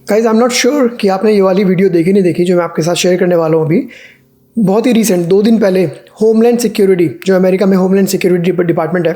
Guys I am not sure कि आपने ये वाली वीडियो देखी नहीं देखी जो मैं आपके साथ शेयर करने वाला हूँ अभी। बहुत ही रिसेंट 2 दिन पहले होमलैंड सिक्योरिटी, जो अमेरिका में होमलैंड सिक्योरिटी डिपार्टमेंट है,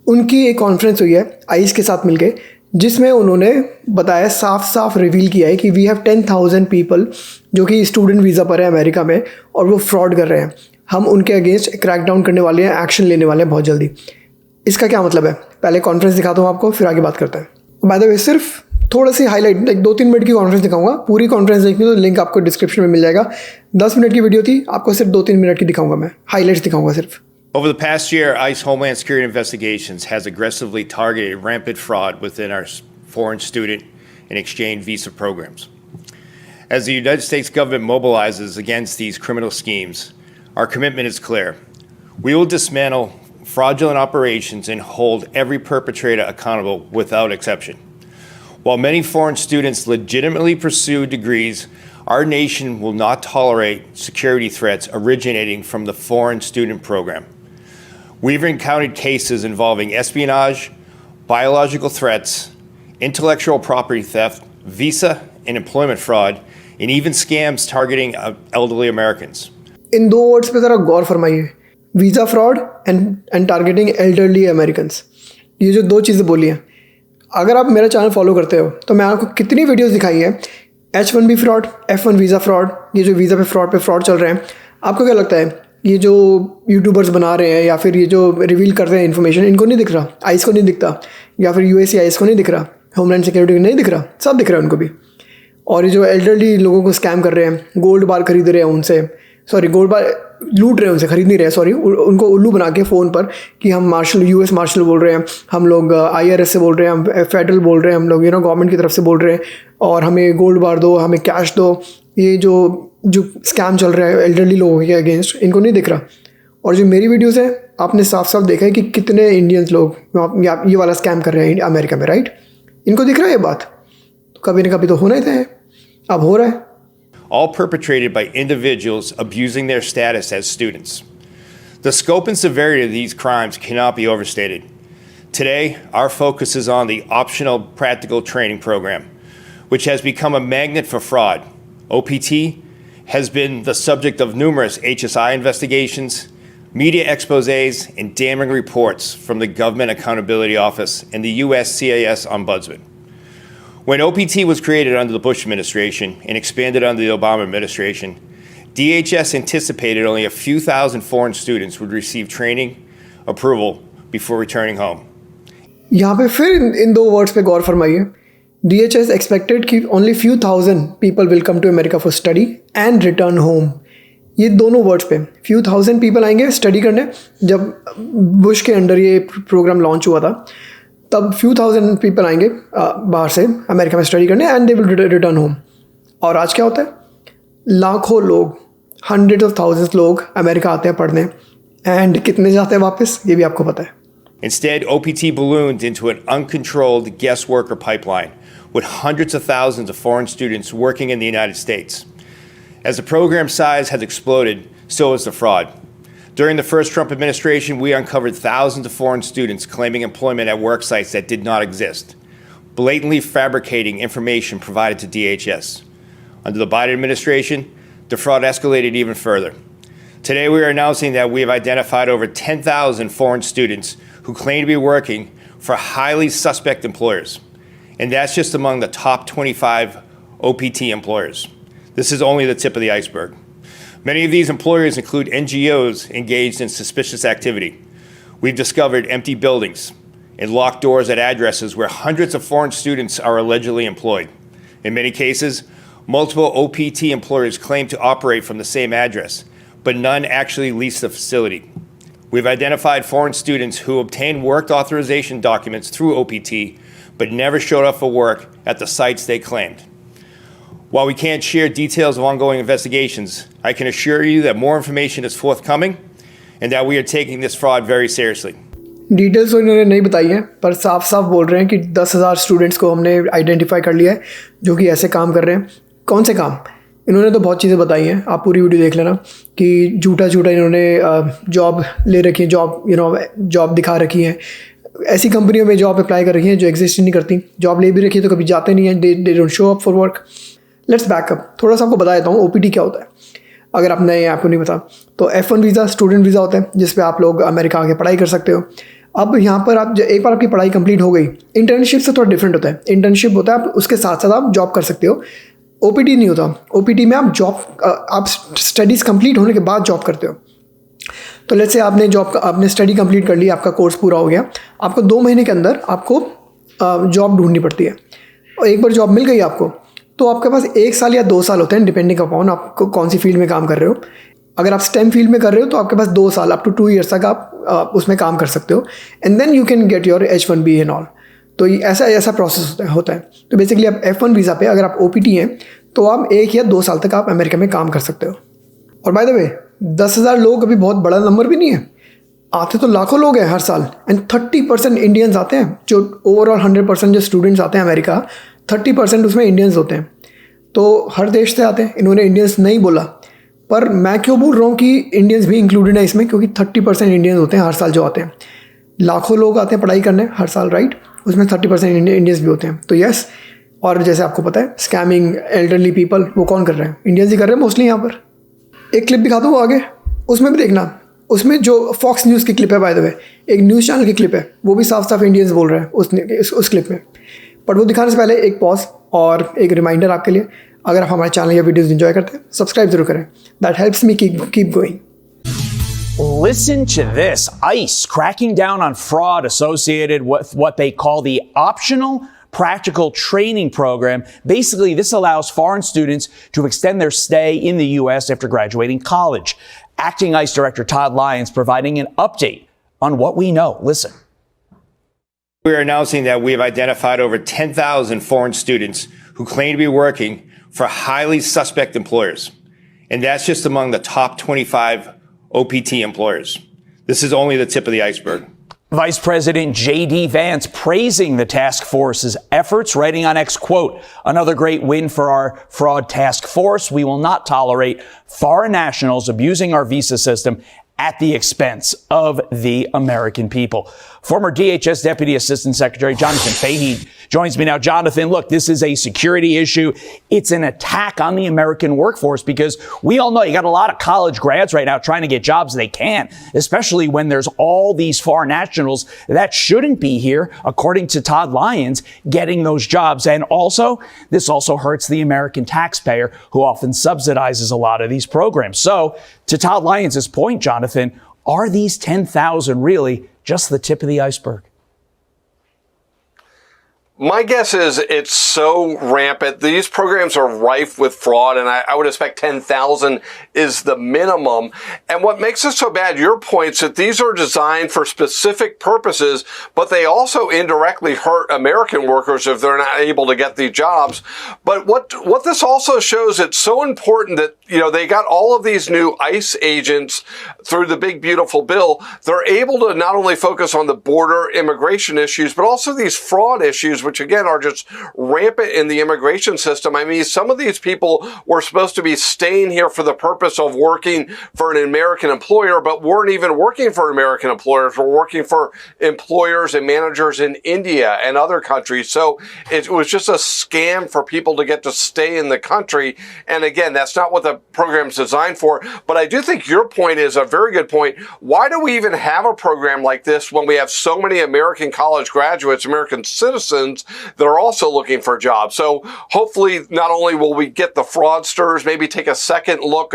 उनकी एक कॉन्फ्रेंस हुई है आइस के साथ मिलके, जिसमें उन्होंने बताया, साफ साफ रिवील किया है कि वी हैव 10,000 पीपल जो कि स्टूडेंट वीज़ा पर है अमेरिका में और वो फ्रॉड कर रहे हैं। हम उनके अगेंस्ट क्रैकडाउन करने वाले हैं, एक्शन लेने वाले हैं बहुत जल्दी। इसका क्या मतलब है? पहले कॉन्फ्रेंस दिखाता हूँ आपको, फिर आगे बात करते हैं। बाय द वे, सिर्फ थोड़ा सी हाईलाइट, लाइक 2-3 मिनट की कॉन्फ्रेंस दिखाऊंगा। पूरी कॉन्फ्रेंस देखनी तो लिंक आपको डिस्क्रिप्शन में मिल जाएगा। 10 मिनट की वीडियो थी, आपको सिर्फ 2-3 मिनट की दिखाऊंगा, मैं हाईलाइट्स दिखाऊंगा सिर्फ। Over the past year, ICE Homeland Security Investigations has aggressively targeted rampant fraud within our foreign student and exchange visa programs. As the United States government mobilizes against these criminal schemes, our commitment is clear. We will dismantle fraudulent operations and hold every perpetrator accountable without exception. While many foreign students legitimately pursue degrees, our nation will not tolerate security threats originating from the foreign student program. We've encountered cases involving espionage, biological threats, intellectual property theft, visa and employment fraud, and even scams targeting elderly Americans. In 2 words पे ज़रा गौर फरमाइए, visa fraud and targeting elderly Americans. ये जो 2 चीज़ें बोली हैं, अगर आप मेरा चैनल फॉलो करते हो तो मैं आपको कितनी वीडियोस दिखाई है, H1B fraud, F1 visa fraud, ये जो वीज़ा पे फ्रॉड चल रहे हैं। आपको क्या लगता है, ये जो यूट्यूबर्स बना रहे हैं या फिर ये जो रिवील कर रहे हैं इन्फॉर्मेशन, इनको नहीं दिख रहा? आइस को नहीं दिखता, या फिर USCIS को नहीं दिख रहा, होमलैंड सिक्योरिटी को नहीं दिख रहा? सब दिख रहा है उनको भी। और ये जो एल्डरली लोगों को स्कैम कर रहे हैं, गोल्ड बार खरीद रहे हैं उनसे, सॉरी गोल्ड बार लूट रहे हैं उनसे, खरीद नहीं रहे, सॉरी, उनको उल्लू बना के फ़ोन पर कि हम US मार्शल बोल रहे हैं, हम लोग IRS से बोल रहे हैं, हम फेडरल बोल रहे हैं, हम लोग गवर्नमेंट की तरफ से बोल रहे हैं और हमें गोल्ड बार दो, हमें कैश दो। ये जो स्कैम चल रहा है एल्डरली लोगों के अगेंस्ट, इनको नहीं दिख रहा। और जो मेरी वीडियोज़ है, आपने साफ साफ देखा है कि कितने इंडियंस लोग ये वाला स्कैम कर रहे हैं अमेरिका में, राइट? इनको दिख रहा है ये बात? तो कभी ना कभी तो होना ही था, अब हो रहा है। All perpetrated by individuals abusing their status as students. The scope and severity of these crimes cannot be overstated. Today, our focus is on the optional practical training program, which has become a magnet for fraud. OPT has been the subject of numerous HSI investigations, media exposés, and damning reports from the Government Accountability Office and the USCIS Ombudsman. When OPT was created under the Bush administration and expanded under the Obama administration, DHS anticipated only a few thousand foreign students would receive training approval before returning home. यहाँ पे फिर इन 2 words पे गौर फरमाइए। DHS expected कि only few thousand people will come to America for study and return home. ये दोनों words पे few thousand people आएंगे स्टडी करने। जब बुश के अंडर ये प्रोग्राम लॉन्च हुआ था, तब few thousand people आएंगे बाहर से अमेरिका में स्टडी करने, and they will return home. और आज क्या होता है, लाखों लोग, hundreds of thousands लोग अमेरिका आते हैं पढ़ने, एंड कितने जाते हैं वापस, ये भी आपको पता है। Instead, OPT ballooned into an uncontrolled guest worker pipeline with hundreds of thousands of foreign students working in the United States. As the program size has exploded, so has the fraud. During the first Trump administration, we uncovered thousands of foreign students claiming employment at work sites that did not exist, blatantly fabricating information provided to DHS. Under the Biden administration, the fraud escalated even further. Today, we are announcing that we have identified over 10,000 foreign students who claim to be working for highly suspect employers. And that's just among the top 25 OPT employers. This is only the tip of the iceberg. Many of these employers include NGOs engaged in suspicious activity. We've discovered empty buildings and locked doors at addresses where hundreds of foreign students are allegedly employed. In many cases, multiple OPT employers claim to operate from the same address, but none actually lease the facility. We've identified foreign students who obtained work authorization documents through OPT, but never showed up for work at the sites they claimed. While we can't share details of ongoing investigations, I can assure you that more information is forthcoming and that we are taking this fraud very seriously. Details तो इन्होंने नहीं बताई हैं, पर साफ साफ बोल रहे हैं कि 10,000 स्टूडेंट्स को हमने आइडेंटिफाई कर लिया है जो कि ऐसे काम कर रहे हैं। कौन से काम? इन्होंने तो बहुत चीज़ें बताई हैं, आप पूरी वीडियो देख लेना, कि झूठा इन्होंने जॉब ले रखी है, जॉब दिखा रखी है, ऐसी कंपनियों में जॉब अप्लाई कर रही हैं जो एग्जिस्ट नहीं करती, जॉब ले भी रखी है तो कभी जाते नहीं हैं, they don't show up for work. Let's backup, थोड़ा सा आपको बता देता हूँ OPT क्या होता है, अगर आप नए आपको नहीं पता। तो F1 वीज़ा स्टूडेंट वीज़ा होता है जिस पे आप लोग अमेरिका आके पढ़ाई कर सकते हो। अब यहाँ पर आप एक बार आपकी पढ़ाई कंप्लीट हो गई, इंटर्नशिप से थोड़ा डिफरेंट होता है। इंटर्नशिप होता है आप उसके साथ साथ आप जॉब कर सकते हो, OPT नहीं होता। OPT में आप जॉब आप स्टडीज़ कंप्लीट होने के बाद जॉब करते हो। तो लेट्स से आपने स्टडी कंप्लीट कर ली, आपका कोर्स पूरा हो गया, आपको 2 महीने के अंदर आपको जॉब ढूंढनी पड़ती है। और एक बार जॉब मिल गई आपको तो आपके पास 1 साल या 2 साल होते हैं डिपेंडिंग अपॉन आपको कौन सी फील्ड में काम कर रहे हो। अगर आप स्टेम फील्ड में कर रहे हो तो आपके पास 2 साल अप टू 2 ईयर्स तक आप उसमें काम कर सकते हो, and then you can get your H1B and all. तो ऐसा प्रोसेस होता है। तो बेसिकली आप F1 वीज़ा पे अगर आप OPT हैं तो आप 1 या 2 साल तक आप अमेरिका में काम कर सकते हो। और बाय द वे 10,000 लोग अभी बहुत बड़ा नंबर भी नहीं है, आते तो लाखों लोग हैं हर साल, एंड 30% इंडियंस आते हैं। जो ओवरऑल 100% जो स्टूडेंट्स आते हैं अमेरिका, 30% उसमें इंडियंस होते हैं। तो हर देश से आते हैं, इन्होंने इंडियंस नहीं बोला, पर मैं क्यों बोल रहा हूँ कि इंडियंस भी इंक्लूडेड है इसमें, क्योंकि 30% इंडियंस होते हैं हर साल जो आते हैं। लाखों लोग आते हैं पढ़ाई करने हर साल, राइट, उसमें 30% इंडियंस भी होते हैं। तो यस, और जैसे आपको पता है स्कैमिंग एल्डरली पीपल वो कौन कर रहे हैं, इंडियंस ही कर रहे हैं मोस्टली। यहाँ पर एक क्लिप दिखाता हूँ आगे, उसमें भी देखना, उसमें जो फॉक्स न्यूज़ की क्लिप है, बाय द वे एक न्यूज़ चैनल की क्लिप है, वो भी साफ साफ इंडियंस बोल रहे हैं उस क्लिप में। बट वो दिखाने से पहले एक पॉज और एक रिमाइंडर आपके लिए, अगर आप हमारे चैनल या वीडियोस एंजॉय करते हैं सब्सक्राइब जरूर करें, that helps me keep going. Listen to this. ICE cracking down on fraud associated with what they call the optional practical training program. Basically, this allows foreign students to extend their stay in the U.S. after graduating college. Acting ICE Director Todd Lyons providing an update on what we know. Listen. We are announcing that we have identified over 10,000 foreign students who claim to be working for highly suspect employers. And that's just among the top 25 OPT employers. This is only the tip of the iceberg. Vice President J.D. Vance praising the task force's efforts, writing on X, quote, "Another great win for our fraud task force. We will not tolerate foreign nationals abusing our visa system at the expense of the American people." Former DHS Deputy Assistant Secretary Jonathan Fahey joins me now. Jonathan, look, this is a security issue. It's an attack on the American workforce because we all know you got a lot of college grads right now trying to get jobs they can't, especially when there's all these foreign nationals that shouldn't be here, according to Todd Lyons, getting those jobs. And also, this also hurts the American taxpayer who often subsidizes a lot of these programs. So, to Todd Lyons' point, Jonathan, are these 10,000 really just the tip of the iceberg? My guess is it's so rampant. These programs are rife with fraud, and I would expect 10,000 is the minimum. And what makes it so bad, your point's that these are designed for specific purposes, but they also indirectly hurt American workers if they're not able to get these jobs. But what this also shows, it's so important that, you know, they got all of these new ICE agents through the big, beautiful bill. They're able to not only focus on the border immigration issues, but also these fraud issues, which again are just rampant in the immigration system. I mean, some of these people were supposed to be staying here for the purpose of working for an American employer, but weren't even working for American employers. We're working for employers and managers in India and other countries. So it was just a scam for people to get to stay in the country. And again, that's not what the program's designed for. But I do think your point is a very good point. Why do we even have a program like this when we have so many American college graduates, American citizens, that are also looking for jobs? So hopefully not only will we get the fraudsters, maybe take a second look,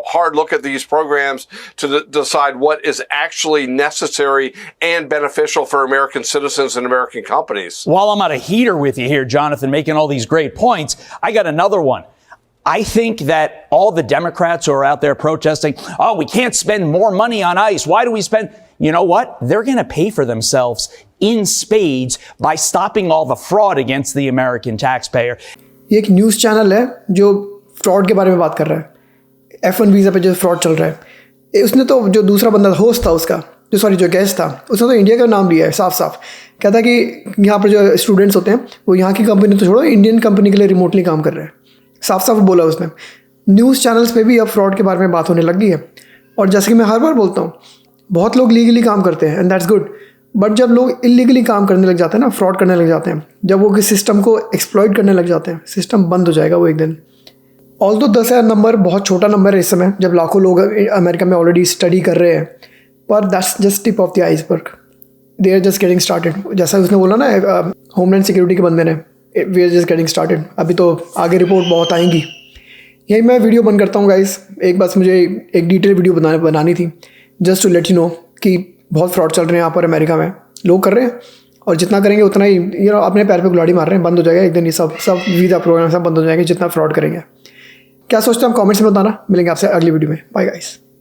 hard look at these programs to decide what is actually necessary and beneficial for American citizens and American companies. While I'm on a heater with you here, Jonathan, making all these great points, I got another one. I think that all the Democrats who are out there protesting, oh, we can't spend more money on ICE. Why do we spend? You know what? They're going to pay for themselves in spades by stopping all the fraud against the American taxpayer. ये एक news channel है जो fraud के बारे में बात कर रहा है, F1 वीज़ा पे जो फ्रॉड चल रहा है। उसने तो जो दूसरा बंदा होस्ट था उसका, जो गेस्ट था, उसने तो इंडिया का नाम लिया है साफ साफ। कहता कि यहाँ पर जो स्टूडेंट्स होते हैं वो यहाँ की कंपनी तो छोड़ो, इंडियन कंपनी के लिए रिमोटली काम कर रहे हैं, साफ साफ बोला उसने। न्यूज़ चैनल्स पे भी अब फ्रॉड के बारे में बात होने लग गई है। और जैसे कि मैं हर बार बोलता हूँ, बहुत लोग लीगली काम करते हैं एंड दैट्स गुड, बट जब लोग इलीगली काम करने लग जाते हैं ना, फ्रॉड करने लग जाते हैं, जब वो किसी सिस्टम को एक्सप्लॉइट करने लग जाते हैं, सिस्टम बंद हो जाएगा वो एक दिन। ऑल्दो 10,000 नंबर बहुत छोटा नंबर है इस समय, जब लाखों लोग अमेरिका में ऑलरेडी स्टडी कर रहे हैं, पर that's just tip of the iceberg. They are just getting started. जैसा उसने बोला ना होमलैंड सिक्योरिटी के बंदे ने, we are just getting started. अभी तो आगे रिपोर्ट बहुत आएंगी। यही मैं वीडियो बंद करता हूँ गाइस। एक बस मुझे एक डिटेल वीडियो बनानी थी, just to let you know कि बहुत फ्रॉड चल रहे हैं यहाँ पर अमेरिका में, लोग कर रहे हैं, और जितना करेंगे उतना ही अपने पैर पे कुल्हाड़ी मार रहे हैं। बंद हो जाएगा एक दिन, ये सब वीज़ा प्रोग्राम सब बंद हो जाएंगे जितना फ्रॉड करेंगे। क्या सोचते हैं आप कमेंट्स में बताना। मिलेंगे आपसे अगली वीडियो में। Bye guys.